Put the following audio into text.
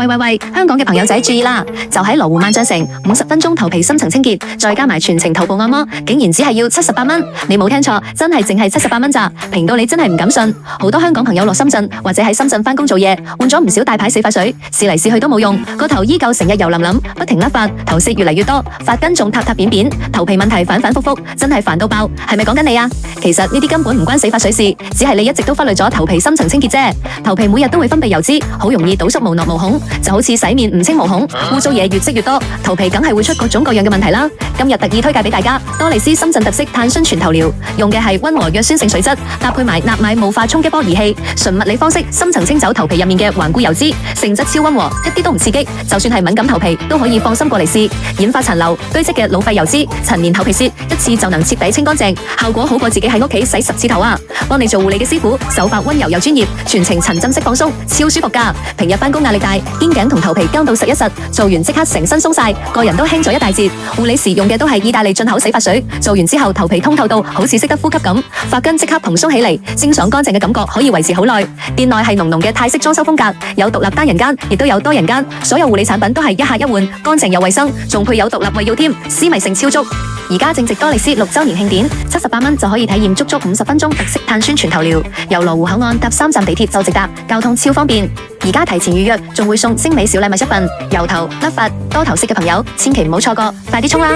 喂，香港嘅朋友仔注意啦！就喺羅湖萬象城50分鐘頭皮深層清潔，再加埋全程頭部按摩，竟然只係要78蚊。你冇聽錯，真係淨係78蚊咋，平到你真係唔敢信。好多香港朋友落深圳或者喺深圳返工做嘢，換咗唔少大牌洗髮水，試嚟試去都冇用，個頭依舊成日油淋淋，不停甩髮，頭屑越嚟越多，髮根仲塌塌扁扁，頭皮問題反反复复，真係煩到爆。係咪講緊你啊？其實呢啲根本唔關洗髮水事，只係你一直都忽略咗頭皮深層清潔啫。頭皮每日都會分泌油脂，好容易堵塞毛囊毛孔，就好似洗面唔清毛孔，污糟嘢越積越多，頭皮梗係會出各種各樣嘅問題啦。今日特意推介俾大家，多麗絲深圳特色碳酸全頭療，用嘅係溫和弱酸性水質，搭配埋納米霧化衝擊波儀器，純物理方式深層清走頭皮入面嘅頑固油脂，性質超溫和，一啲都唔刺激，就算係敏感頭皮都可以放心過嚟試。染髮殘留堆積嘅老廢油脂、陳年頭皮屑，一次就能徹底清乾淨，效果好過自己喺屋企洗10次頭啊！幫你做護理嘅師傅，手法溫柔又專業，全程沉浸式放鬆，超舒服㗎。平日返工壓力大，肩頸同頭皮僵到實一實，做完即刻成身鬆晒，個人都輕咗一大截。護理時用嘅都係意大利進口洗髮水，做完之後頭皮通透到好似識得呼吸咁，髮根即刻蓬鬆起嚟，清爽乾淨嘅感覺可以維持好耐。店內係濃濃嘅泰式裝修風格，有獨立單人間，亦都有多人間，所有護理產品都係一客一換，乾淨又衛生，仲配有獨立衛浴添，私密性超足。而家正值多麗絲6週年慶典，78蚊就可以體驗足足50分鐘特色碳酸全頭療，由羅湖口岸搭3站地鐵就直達，交通超方便。而家提前預約，仲會送精美小禮物1份。油頭、甩髮、多頭色嘅朋友，千祈唔好錯過，快啲衝啦！